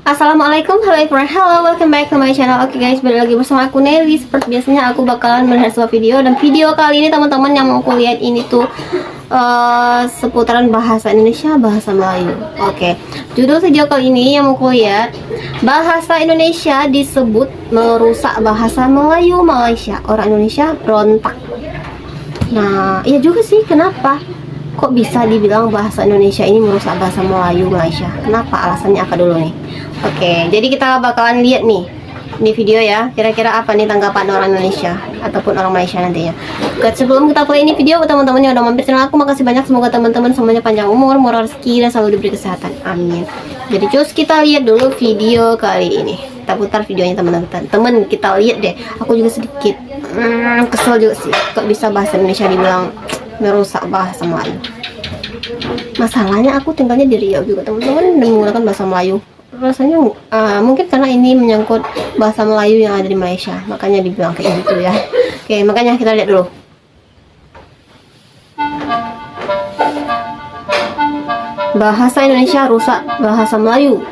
Assalamualaikum, hello everyone, hello, welcome back to my channel. Oke guys, balik lagi bersama aku Nelly. Seperti biasanya aku bakalan melihat sebuah video. Dan video kali ini teman-teman yang mau aku lihat ini tuh seputaran bahasa Indonesia, bahasa Melayu. Oke, judul video kali ini yang mau aku lihat, bahasa Indonesia disebut merusak bahasa Melayu Malaysia. Orang Indonesia berontak. Nah, iya juga sih, kenapa? Kok bisa dibilang bahasa Indonesia ini merusak bahasa Melayu Malaysia? Kenapa? Alasannya apa dulu nih? Oke, jadi kita bakalan lihat nih di video ya, kira-kira apa nih tanggapan orang Indonesia ataupun orang Malaysia nantinya. Sebelum kita play ini video, teman-teman yang udah mampir channel aku, makasih banyak. Semoga teman-teman semuanya panjang umur, murah rezeki, dan selalu diberi kesehatan. Amin. Jadi cus, kita lihat dulu video kali ini. Kita putar videonya teman-teman. Kita lihat deh. Aku juga sedikit kesel juga sih, kok bisa bahasa Indonesia dibilang merusak bahasa Melayu. Masalahnya aku tinggalnya di Riau juga teman-teman, dan menggunakan bahasa Melayu. Rasanya mungkin karena ini menyangkut bahasa Melayu yang ada di Malaysia, makanya dibilang kayak gitu ya. Oke, makanya kita lihat dulu. Bahasa Indonesia rusak bahasa Melayu.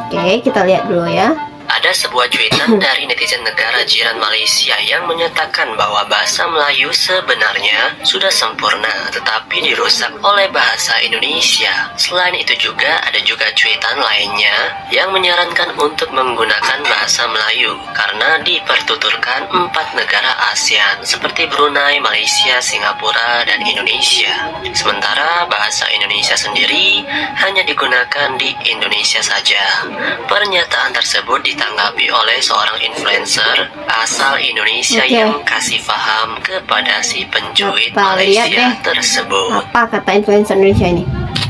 Oke, kita lihat dulu ya. Ada sebuah cuitan dari netizen negara jiran Malaysia yang menyatakan bahwa bahasa Melayu sebenarnya sudah sempurna tetapi dirusak oleh bahasa Indonesia. Selain itu juga ada cuitan lainnya yang menyarankan untuk menggunakan bahasa Melayu karena dipertuturkan 4 negara ASEAN seperti Brunei, Malaysia, Singapura, dan Indonesia. Sementara bahasa Indonesia sendiri hanya digunakan di Indonesia saja. Pernyataan tersebut ditanggapi oleh seorang influencer asal Indonesia yang kasih paham kepada si pencuit Malaysia tersebut. Apa kata influencer Indonesia ini?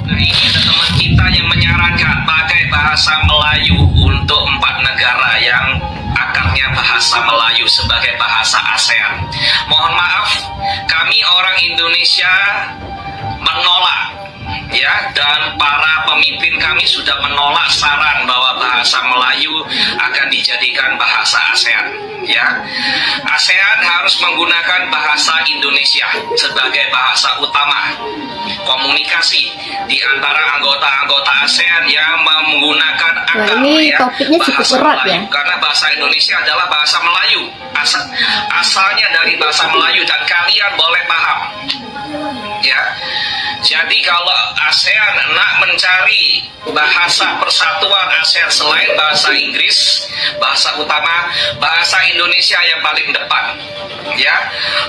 Ini ada teman kita yang menyarankan pakai bahasa Melayu untuk 4 negara yang akarnya bahasa Melayu sebagai bahasa ASEAN. Mohon maaf, kami orang Indonesia menolak, ya, dan para pemimpin kami sudah menolak saran bahwa bahasa Melayu akan dijadikan bahasa ASEAN, ya. ASEAN harus menggunakan bahasa Indonesia sebagai bahasa utama komunikasi di antara anggota-anggota ASEAN yang menggunakan akar bahasa Melayu, karena bahasa Indonesia adalah bahasa Melayu, asalnya dari bahasa Melayu, dan kalian boleh paham, ya. Jadi kalau ASEAN nak mencari bahasa persatuan ASEAN selain bahasa Inggris, bahasa utama, bahasa Indonesia yang paling depan. Ya,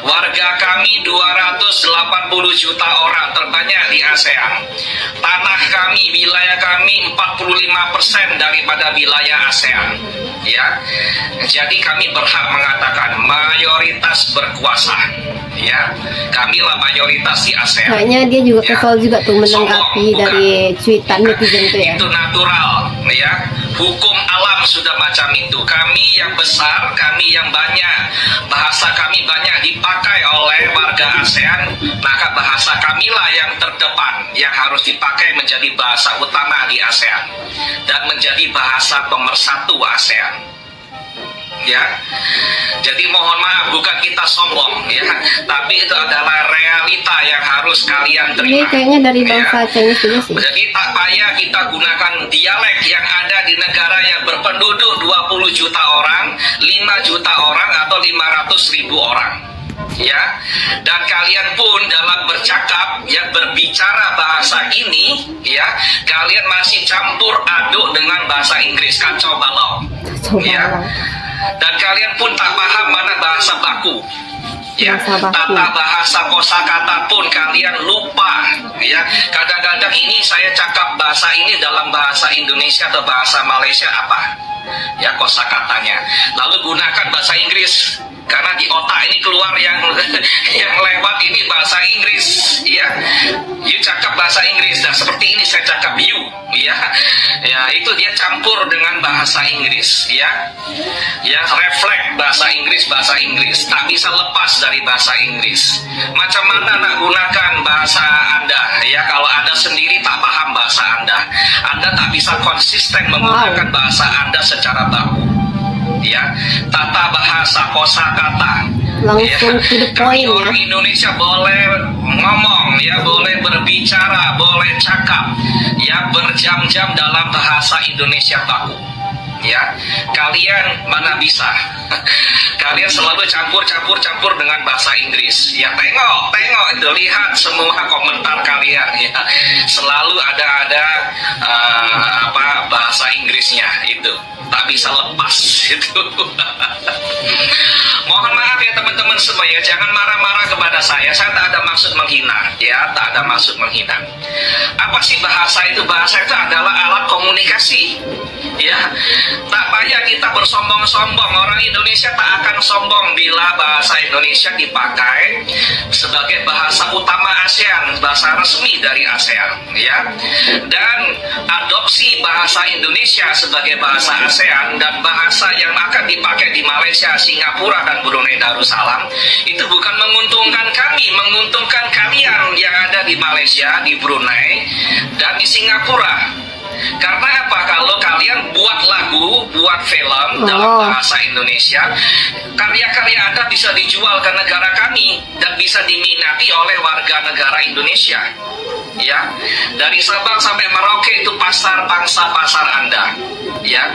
warga kami 280 juta orang, terbanyak di ASEAN. Tanah kami, wilayah kami 45% daripada wilayah ASEAN. Ya, jadi kami berhak mengatakan mayoritas berkuasa. Ya, kamilah mayoritas di ASEAN. Kayaknya dia juga kesal juga tuh menanggapi dari cuitan netizen itu ya. Itu natural, ya. Hukum alam sudah macam itu. Kami yang besar, kami yang banyak, bahasa kami banyak dipakai oleh warga ASEAN, maka bahasa kamilah yang terdepan yang harus dipakai menjadi bahasa utama di ASEAN dan menjadi bahasa pemersatu ASEAN. Ya, jadi mohon maaf, bukan kita sombong, ya, tapi itu adalah realita yang harus kalian terima. Ini kayaknya dari bangsa Chinese juga sih. Jadi tak payah kita gunakan dialek yang ada di negara yang berpenduduk 20 juta orang, 5 juta orang, atau 500.000 orang. Ya, dan kalian pun dalam bercakap, ya, berbicara bahasa ini, ya, kalian masih campur aduk dengan bahasa Inggris, kacau balau. Ya. Dan kalian pun tak paham mana bahasa baku, ya, tata bahasa kosakata pun kalian lupa, ya. Kadang-kadang ini saya cakap bahasa ini dalam bahasa Indonesia atau bahasa Malaysia apa, ya, kosakatanya, lalu gunakan bahasa Inggris karena di otak ini keluar yang lewat ini bahasa Inggris, ya. You cakap bahasa Inggris, dan seperti ini saya cakap you, ya, ya, itu dia campur dengan bahasa Inggris, ya, ya, refleks bahasa Inggris, tak bisa lepas dari bahasa Inggris. Macam mana nak gunakan bahasa Anda, ya, kalau Anda sendiri tak paham bahasa Anda tak bisa konsisten menggunakan bahasa Anda secara baku. Ya, tata bahasa kosakata Langsung to the Kami point ya. orang Indonesia boleh ngomong ya, boleh berbicara, boleh cakap ya berjam-jam dalam bahasa Indonesia baku. Ya, kalian mana bisa? Kalian selalu campur dengan bahasa Inggris. Ya, tengok itu, lihat semua komentar kalian ya. Selalu ada bahasa Inggrisnya itu. Tak bisa lepas itu. Mohon maaf ya teman-teman semua ya, jangan marah-marah kepada saya. Saya tak ada maksud menghina ya, tak ada maksud menghina. Apa sih bahasa itu? Bahasa itu adalah alat komunikasi. Ya, tak payah kita bersombong-sombong. Orang Indonesia tak akan sombong bila bahasa Indonesia dipakai sebagai bahasa utama ASEAN, bahasa resmi dari ASEAN, ya. Dan adopsi bahasa Indonesia sebagai bahasa ASEAN dan bahasa yang akan dipakai di Malaysia, Singapura, dan Brunei Darussalam itu bukan menguntungkan kami, menguntungkan kalian yang ada di Malaysia, di Brunei, dan di Singapura. Karena apa? Kalau kalian buat lagu, buat film dalam bahasa Indonesia, karya-karya Anda bisa dijual ke negara kami dan bisa diminati oleh warga negara Indonesia. Ya, dari Sabang sampai Merauke itu pasar pangsa pasar Anda. Ya,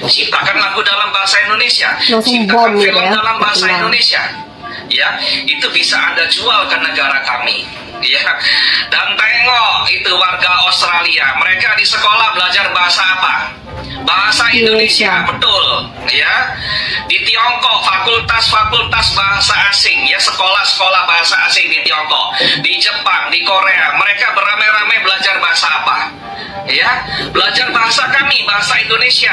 ciptakan lagu dalam bahasa Indonesia, ciptakan film dalam bahasa Indonesia. Ya, itu bisa Anda jual ke negara kami. Ya, dan tengok itu warga Australia, mereka di sekolah belajar bahasa apa? Bahasa Indonesia, betul. Ya, di Tiongkok fakultas bahasa asing, ya, sekolah-sekolah bahasa asing di Tiongkok, di Jepang, di Korea, mereka beramai-ramai belajar bahasa apa? Ya, belajar bahasa kami, bahasa Indonesia.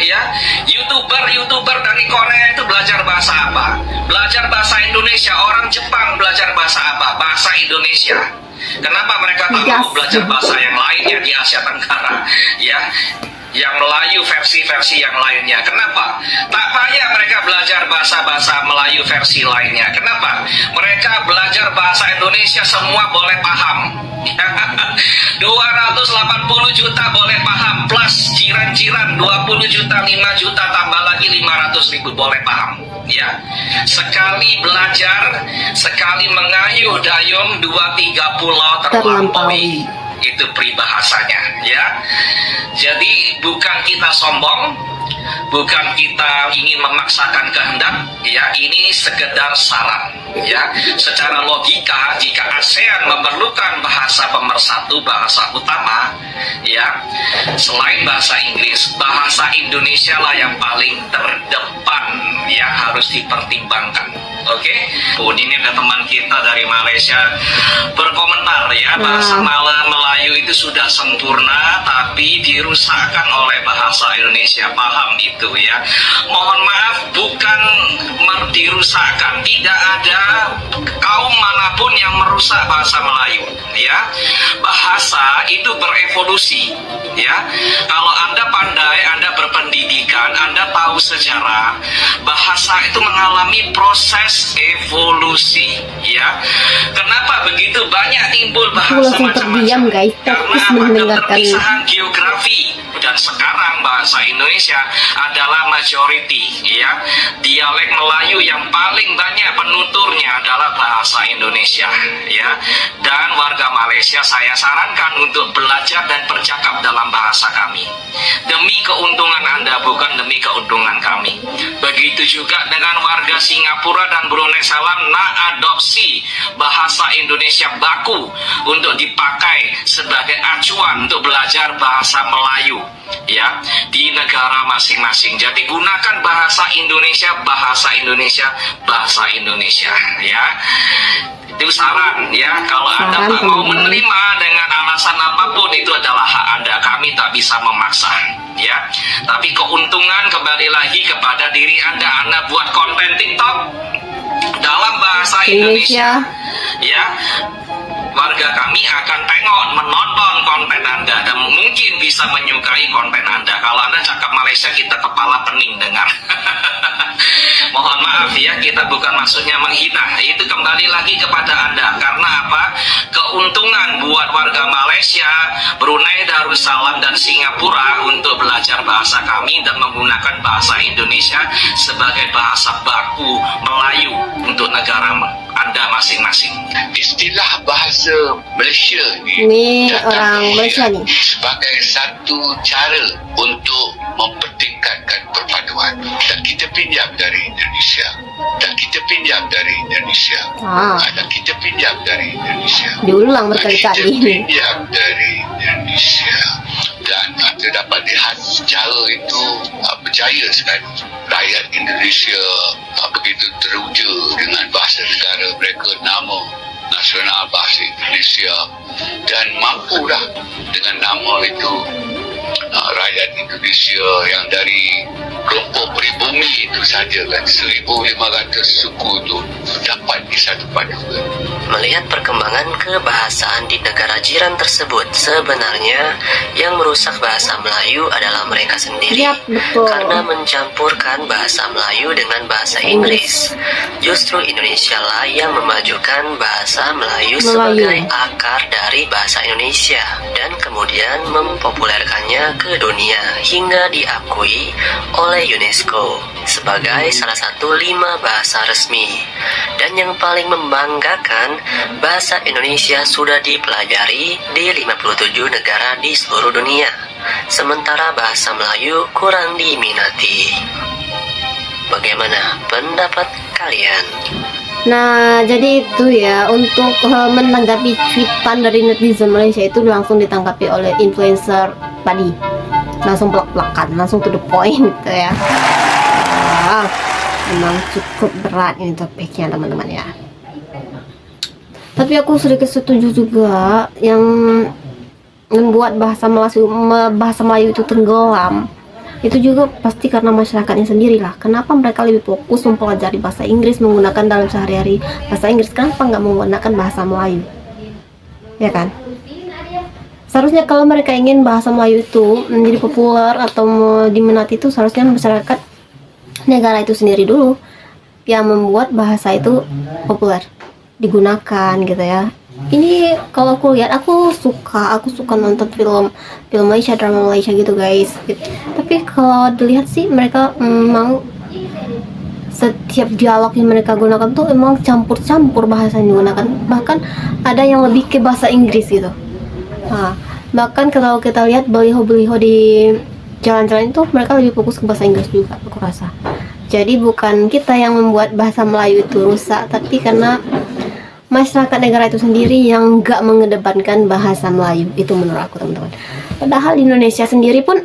Ya, youtuber dari Korea itu belajar bahasa apa? Belajar bahasa Indonesia. Orang Jepang belajar bahasa apa? Bahasa Indonesia. Kenapa mereka tak mau belajar bahasa yang lainnya di Asia Tenggara? Ya, yang Melayu versi-versi yang lainnya. Kenapa? Tak payah mereka belajar bahasa-bahasa Melayu versi lainnya. Kenapa? Mereka belajar bahasa Indonesia semua boleh paham. 280 juta boleh paham, plus jiran-jiran 20 juta, 5 juta, tambah lagi 500.000 boleh paham. Ya, sekali belajar, sekali mengayuh dayung, 2-3 pulau terlampaui. Itu peribahasanya, ya. Jadi bukan kita sombong, bukan kita ingin memaksakan kehendak, ya, ini sekedar saran, ya. Secara logika, jika ASEAN memerlukan bahasa pemersatu, bahasa utama, ya, selain bahasa Inggris, bahasa Indonesia lah yang paling terdepan yang harus dipertimbangkan. Oke, ini ada teman kita dari Malaysia berkomentar, ya, bahasa Melayu itu sudah sempurna tapi dirusakkan oleh bahasa Indonesia. Paham itu, ya. Mohon maaf, bukan dirusakkan, tidak ada kaum manapun yang merusak bahasa Melayu, ya. Bahasa itu berevolusi, ya. Kalau Anda pandai, Anda berpendidikan, Anda tahu sejarah, bahasa itu mengalami proses evolusi, ya. Kenapa begitu banyak timbul bahasa macam-macam? Karena ada perpisahan geografi, dan sekarang bahasa Indonesia adalah majority, ya. Dialek Melayu yang paling banyak penuturnya adalah bahasa Indonesia, ya. Dan warga Malaysia saya sarankan untuk belajar dan bercakap dalam bahasa kami. Demi keuntungan Anda, bukan demi keuntungan kami. Begitu juga dengan warga Singapura dan Brunei Darussalam, adopsi bahasa Indonesia baku untuk dipakai sebagai acuan untuk belajar bahasa Melayu, ya, di negara masing-masing. Jadi gunakan bahasa Indonesia, bahasa Indonesia, bahasa Indonesia, ya. Itu saran, ya. Kalau Anda tak mau menerima dengan alasan apapun, itu adalah hak Anda. Kami tak bisa memaksa, ya. Tapi keuntungan kembali lagi kepada diri Anda. Anda buat konten TikTok dalam bahasa Indonesia, ya. Warga kami akan tengok, menonton konten Anda, dan mungkin bisa menyukai konten Anda. Kalau Anda cakap Malaysia, kita kepala pening dengar. Mohon maaf, ya, kita bukan maksudnya menghina. Itu kembali lagi kepada Anda. Karena apa? Keuntungan buat warga Malaysia, Brunei Darussalam, dan Singapura untuk belajar bahasa kami dan menggunakan bahasa Indonesia sebagai bahasa baku Melayu untuk negara Anda masing-masing. Istilah bahasa Malaysia Ini orang Malaysia nih. sebagai satu cara untuk mempertingkatkan perpaduan, dan kita pinjam dari Indonesia, dan kita pinjam dari Indonesia, dan kita pinjam dari Indonesia, Diulang dan kita berkali-kali. pinjam dari Indonesia. Dan kita dapat lihat sejarah itu berjaya sekali. Rakyat Indonesia begitu teruja dengan bahasa negara mereka, nama nasional bahasa Indonesia, dan mampulah dengan nama itu rakyat Indonesia yang dari kelompok pribumi itu saja kan 1,500 suku itu dapat disatupadukan. Melihat perkembangan kebahasaan di negara jiran tersebut, sebenarnya yang merusak bahasa Melayu adalah mereka sendiri. Yap, betul. Karena mencampurkan bahasa Melayu dengan bahasa Inggris. Justru Indonesia lah yang memajukan bahasa Melayu sebagai akar dari bahasa Indonesia dan kemudian mempopulerkannya ke dunia hingga diakui oleh UNESCO sebagai salah satu 5 bahasa resmi. Dan yang paling membanggakan, bahasa Indonesia sudah dipelajari di 57 negara di seluruh dunia, sementara bahasa Melayu kurang diminati. Bagaimana pendapat kalian? Nah, jadi itu ya, untuk menanggapi cuitan dari netizen Malaysia itu langsung ditanggapi oleh influencer tadi. Langsung plak-plakan, langsung to the point gitu ya. Wow, memang cukup berat ini topiknya teman-teman ya. Tapi aku sedikit setuju juga yang membuat bahasa Melayu itu tenggelam. Itu juga pasti karena masyarakatnya sendiri lah. Kenapa mereka lebih fokus mempelajari bahasa Inggris, menggunakan dalam sehari-hari bahasa Inggris, kenapa nggak menggunakan bahasa Melayu? Ya kan? Seharusnya kalau mereka ingin bahasa Melayu itu menjadi populer atau diminati, itu seharusnya masyarakat negara itu sendiri dulu yang membuat bahasa itu populer, digunakan gitu ya. Ini kalau aku lihat, aku suka nonton film Malaysia, drama Malaysia gitu guys. Tapi kalau dilihat sih mereka memang setiap dialog yang mereka gunakan tuh emang campur-campur bahasa yang digunakan. Bahkan ada yang lebih ke bahasa Inggris gitu. Nah, bahkan kalau kita lihat baliho-baliho di jalan-jalan itu mereka lebih fokus ke bahasa Inggris juga, aku rasa. Jadi bukan kita yang membuat bahasa Melayu itu rusak, tapi karena masyarakat negara itu sendiri yang nggak mengedepankan bahasa Melayu. Itu menurut aku teman-teman. Padahal di Indonesia sendiri pun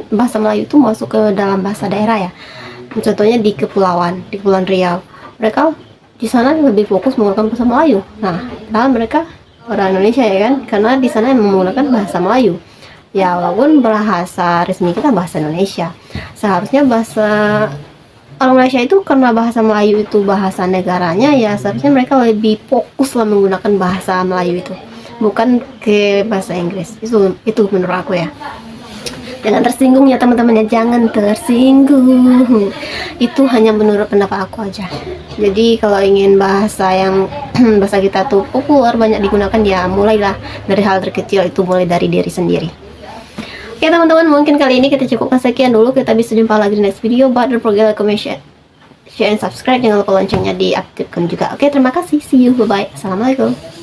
bahasa Melayu itu masuk ke dalam bahasa daerah ya. Contohnya di Kepulauan Riau, mereka di sana lebih fokus menggunakan bahasa Melayu. Nah, padahal mereka orang Indonesia ya kan, karena di sana menggunakan bahasa Melayu. Ya walaupun bahasa resmi kita bahasa Indonesia, seharusnya bahasa orang Malaysia itu karena bahasa Melayu itu bahasa negaranya, ya seharusnya mereka lebih fokus lah menggunakan bahasa Melayu itu, bukan ke bahasa Inggris. Itu menurut aku ya. Jangan tersinggung ya teman-teman ya, jangan tersinggung. Itu hanya menurut pendapat aku aja. Jadi kalau ingin bahasa yang bahasa kita tuh populer, banyak digunakan, ya mulailah dari hal terkecil, itu mulai dari diri sendiri. Oke teman-teman, mungkin kali ini kita cukupkan sekian dulu. Kita bisa jumpa lagi di next video. But don't forget like, comment, share and subscribe. Jangan lupa loncengnya diaktifkan juga. Oke, terima kasih. See you. Bye bye. Assalamualaikum.